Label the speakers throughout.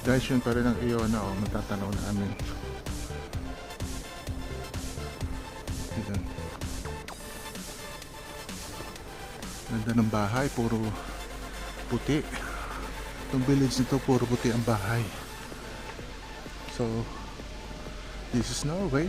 Speaker 1: Guys, yun pa rin ang Iona, oh, matatanaw namin. Ayan. Ganda ng bahay, puro puti. Itong village nito, puro puti ang bahay. So, this is Norway.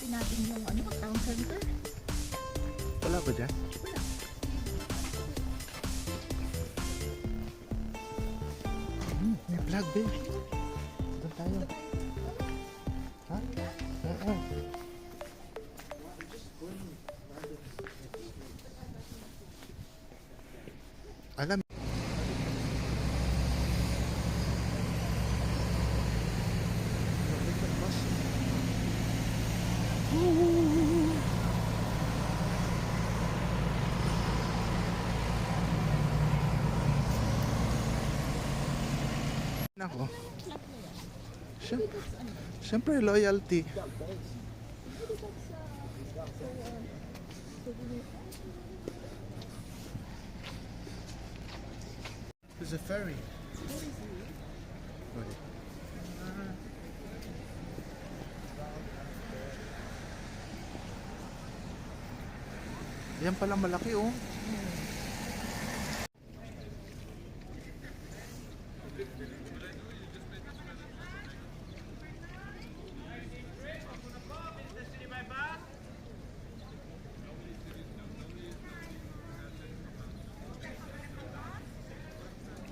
Speaker 2: Natin yung town center.
Speaker 1: Wala ba dyan? May flag din. Doon tayo. Ha? Oo. Alam. Nako. Siyempre, loyalty. There's a ferry. Yan palang malaki, oh.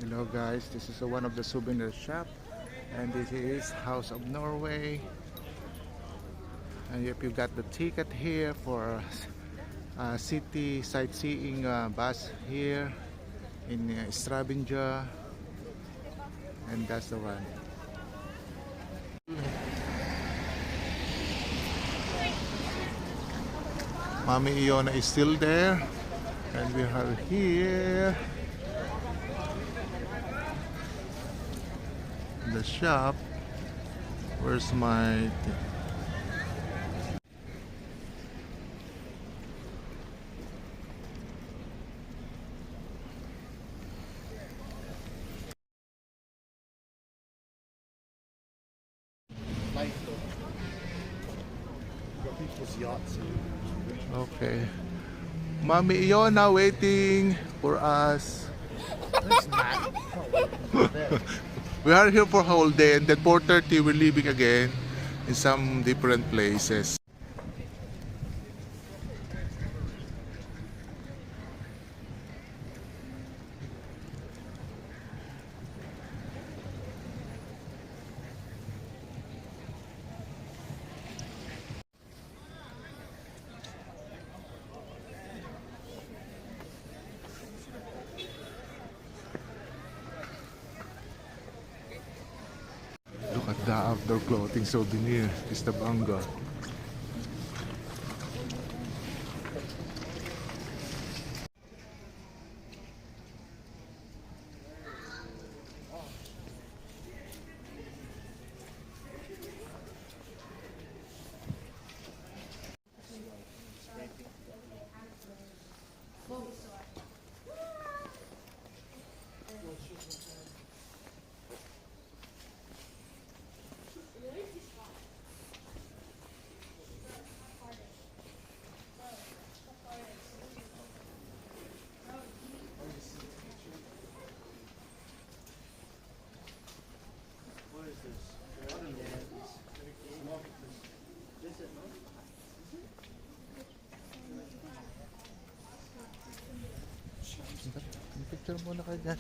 Speaker 1: Hello guys, this is one of the souvenir shop, and this is House of Norway. And if you got the ticket here for city sightseeing bus here in Stavanger, and that's the one. Mommy Iona is still there, and we are here. The shop. Where's my
Speaker 3: people's yachts.
Speaker 1: okay. Mommy Iona waiting for us. We are here for a whole day, and then 4:30 we're leaving again in some different places. Look at the outdoor clothing souvenir, Stavanger. Picture muna kayo dyan.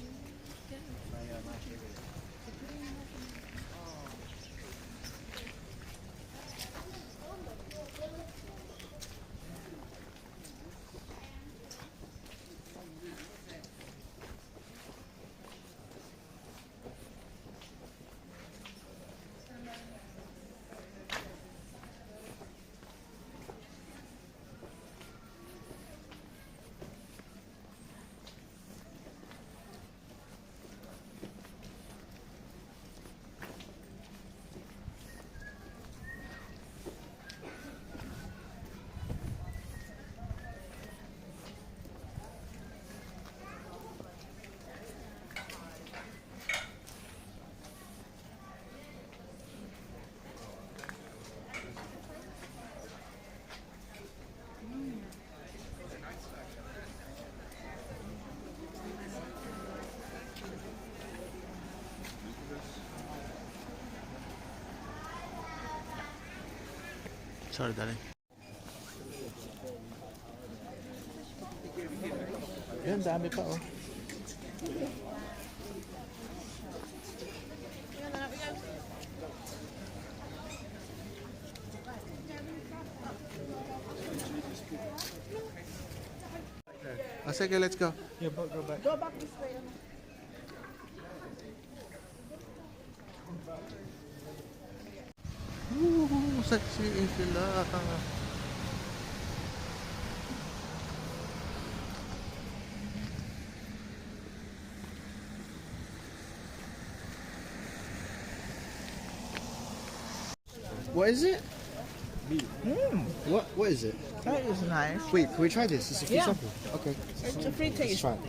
Speaker 1: Sorry, darling. Yan, dami pa oh. Sige, let's go.
Speaker 3: Yeah, but go back.
Speaker 2: Go back this way.
Speaker 1: Sexy sila.
Speaker 3: What is it? What is it?
Speaker 2: That is nice.
Speaker 3: Wait, can we try this? It's a free
Speaker 2: Yeah.
Speaker 3: sample. Okay.
Speaker 2: It's a free
Speaker 3: Let's
Speaker 2: taste.
Speaker 3: try it.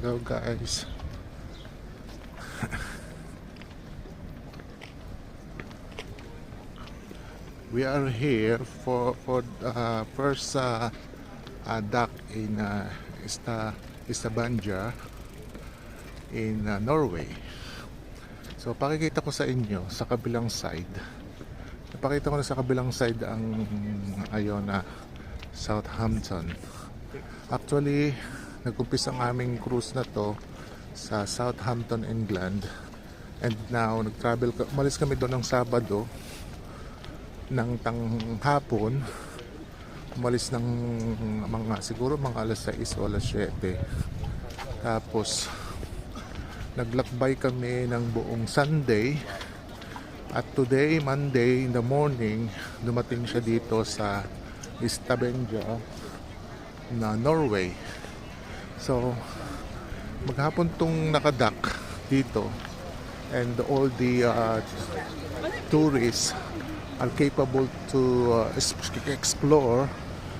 Speaker 1: Hello guys. We are here for the first dock in Stavanger in Norway. So pakikita ko sa inyo sa kabilang side. Napakita ko na sa kabilang side ang Iona, Southampton. Actually, nag-umpisa ang aming cruise na to sa Southampton, England. And now, umalis kami doon ng Sabado ng hapon. Umalis ng siguro mga alas 6 o alas 7. Tapos, naglakbay kami ng buong Sunday. At today, Monday, in the morning, dumating siya dito sa Stavanger na Norway. So, maghapon tong nakadak dito, and all the tourists are capable to explore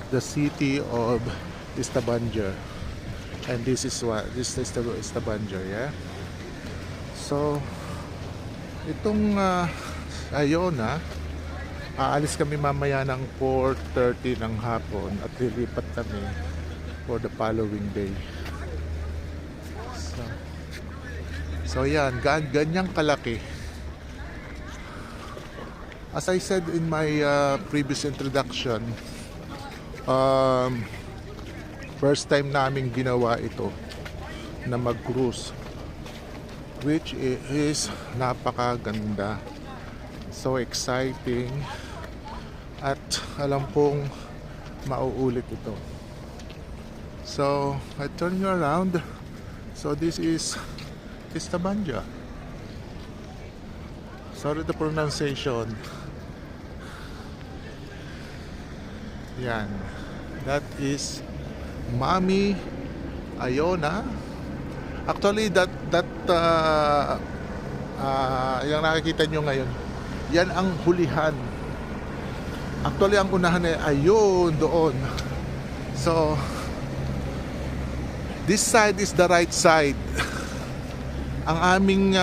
Speaker 1: the city of Stavanger. And this is Stavanger, yeah. So, itong Iona, aalis kami mamaya ng 4:30 ng hapon at lilipat kami for the following day. So yan, ganyang kalaki. As I said in my previous introduction, first time namin ginawa ito na mag-cruise, which is napakaganda, so exciting, at alam kong mauulit ito. So I turn you around. So this is Stavanger. Sorry the pronunciation. Yan. That is Mami Iona. Actually, yung nakikita nyo ngayon, yan ang hulihan. Actually, ang unahan ay ayun doon. So, this side is the right side. Ang aming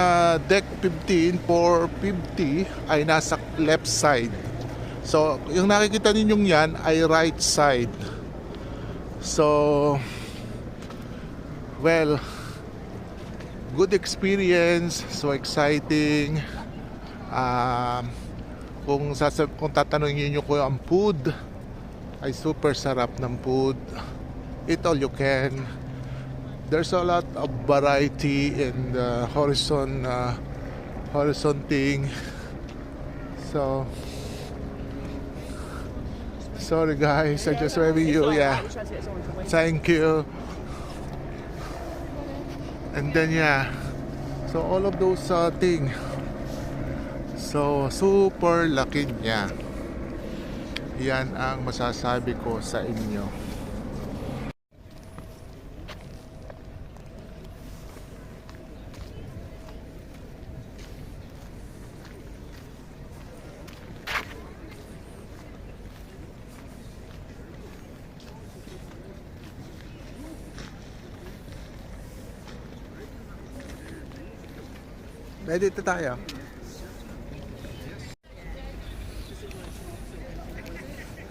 Speaker 1: deck 15 for 50 ay nasa left side. So, yung nakikita ninyong yan ay right side. So, well, good experience, so exciting. Kung tatanungin niyo ko ang food, ay super sarap ng food. Eat all you can. There's a lot of variety in the horizon thing. So, sorry guys, I just review you. Yeah, thank you. And then yeah, so all of those thing. So super laki niya. Yan ang masasabi ko sa inyo. Ready to tayo.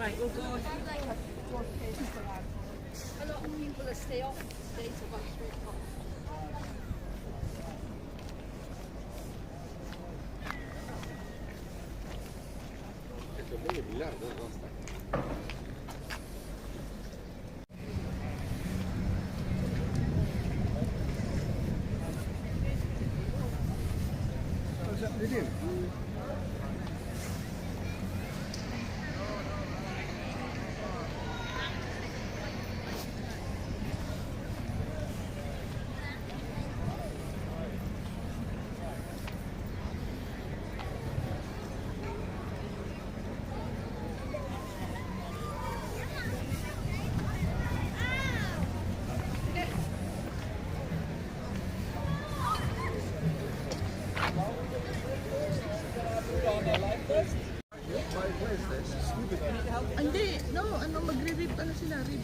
Speaker 2: Right, we'll go. A lot of people that stay off days of straight off. Hindi, no, magre-rib sila, rib.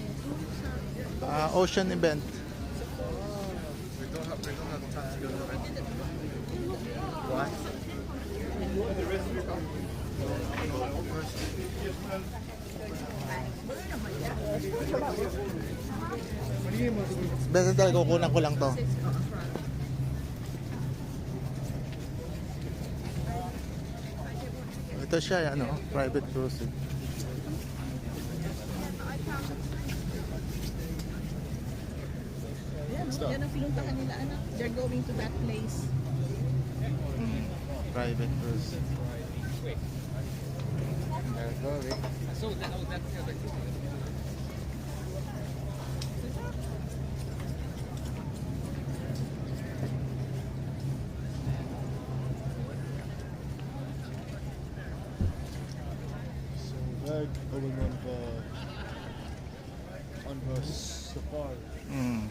Speaker 1: Ocean event. Basta talaga kukunan ko lang to. Ito siya, ano, private cruise.
Speaker 2: Yan ang pinuntahan nila, they're going to that place.
Speaker 1: Private cruise.
Speaker 3: They're going on the safari.
Speaker 1: Mm.